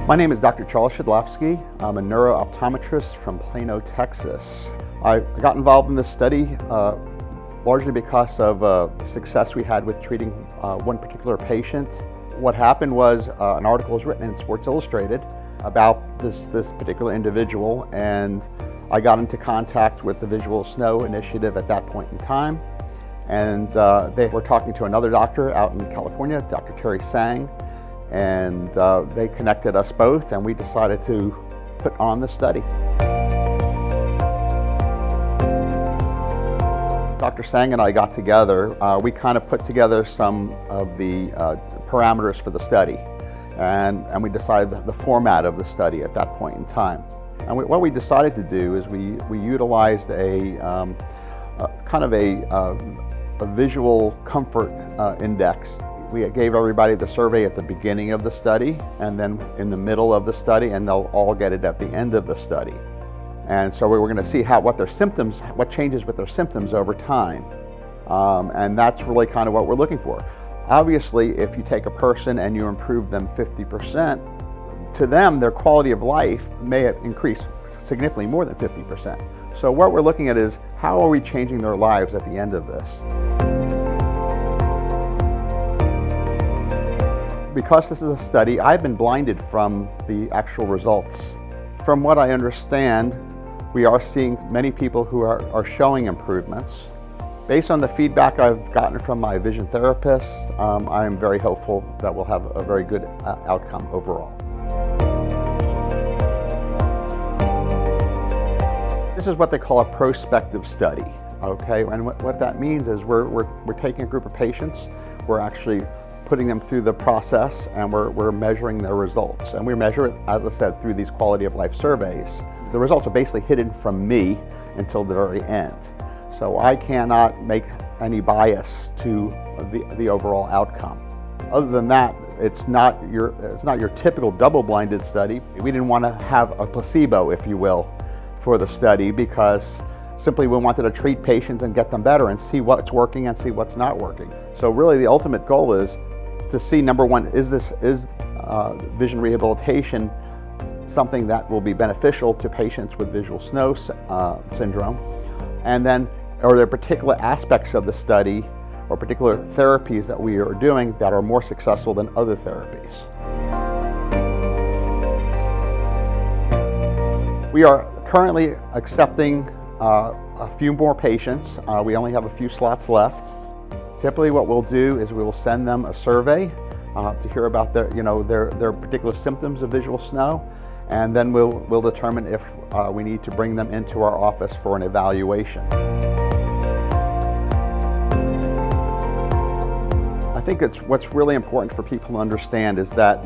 My name is Dr. Charles Shidlofsky. I'm a neuro-optometrist from Plano, Texas. I got involved in this study largely because of the success we had with treating one particular patient. What happened was an article was written in Sports Illustrated about this particular individual, and I got into contact with the Visual Snow Initiative at that point in time. And they were talking to another doctor out in California, Dr. Terry Sang, and they connected us both, and we decided to put on the study. Dr. Sang and I got together. We kind of put together some of the parameters for the study, and we decided the format of the study at that point in time. And what we decided to do is we utilized a kind of a visual comfort index. We gave everybody the survey at the beginning of the study, and then in the middle of the study, and they'll all get it at the end of the study. And so we were going to see what changes with their symptoms over time. And that's really kind of what we're looking for. Obviously, if you take a person and you improve them 50%, to them, their quality of life may have increased significantly more than 50%. So what we're looking at is, how are we changing their lives at the end of this? Because this is a study, I've been blinded from the actual results. From what I understand, we are seeing many people who are showing improvements. Based on the feedback I've gotten from my vision therapists, I am very hopeful that we'll have a very good outcome overall. This is what they call a prospective study, okay? And what that means is we're taking a group of patients, we're actually putting them through the process, and we're measuring their results. And we measure it, as I said, through these quality of life surveys. The results are basically hidden from me until the very end. So I cannot make any bias to the overall outcome. Other than that, it's not your typical double-blinded study. We didn't want to have a placebo, if you will, for the study, because simply we wanted to treat patients and get them better and see what's working and see what's not working. So really the ultimate goal is to see, number one, is vision rehabilitation something that will be beneficial to patients with visual snow syndrome? And then, are there particular aspects of the study or particular therapies that we are doing that are more successful than other therapies? We are currently accepting a few more patients. We only have a few slots left. Typically what we'll do is we will send them a survey to hear about their particular symptoms of visual snow, and then we'll determine if we need to bring them into our office for an evaluation. I think what's really important for people to understand is that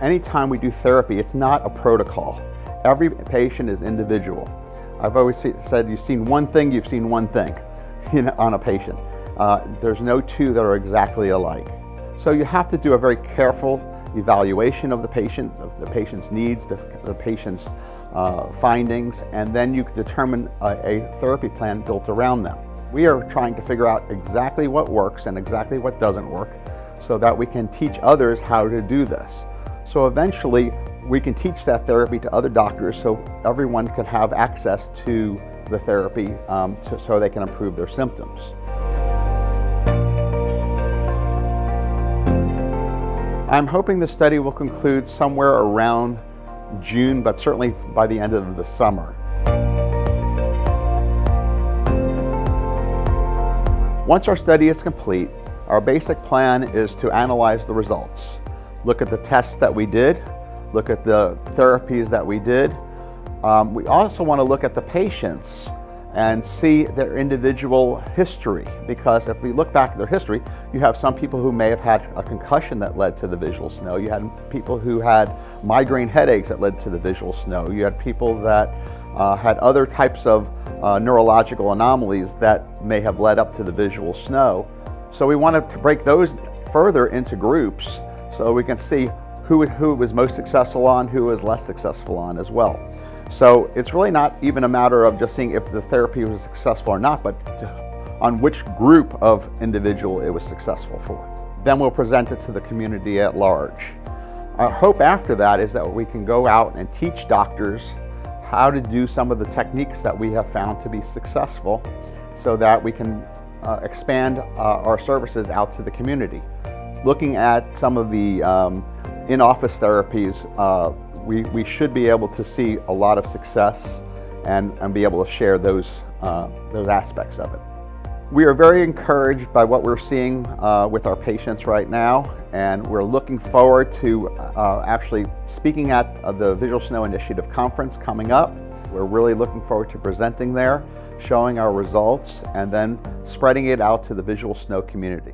anytime we do therapy, it's not a protocol. Every patient is individual. I've always said, you've seen one thing, on a patient. There's no two that are exactly alike. So you have to do a very careful evaluation of the patient's needs, the patient's findings, and then you can determine a therapy plan built around them. We are trying to figure out exactly what works and exactly what doesn't work so that we can teach others how to do this. So eventually we can teach that therapy to other doctors so everyone can have access to the therapy so they can improve their symptoms. I'm hoping the study will conclude somewhere around June, but certainly by the end of the summer. Once our study is complete, our basic plan is to analyze the results. Look at the tests that we did, look at the therapies that we did. We also want to look at the patients and see their individual history, because if we look back at their history, you have some people who may have had a concussion that led to the visual snow. You had people who had migraine headaches that led to the visual snow. You had people that had other types of neurological anomalies that may have led up to the visual snow. So we wanted to break those further into groups so we can see who was most successful on, who was less successful on as well. So it's really not even a matter of just seeing if the therapy was successful or not, but on which group of individual it was successful for. Then we'll present it to the community at large. Our hope after that is that we can go out and teach doctors how to do some of the techniques that we have found to be successful so that we can expand our services out to the community. Looking at some of the in-office therapies, we should be able to see a lot of success and be able to share those aspects of it. We are very encouraged by what we're seeing with our patients right now, and we're looking forward to actually speaking at the Visual Snow Initiative conference coming up. We're really looking forward to presenting there, showing our results, and then spreading it out to the Visual Snow community.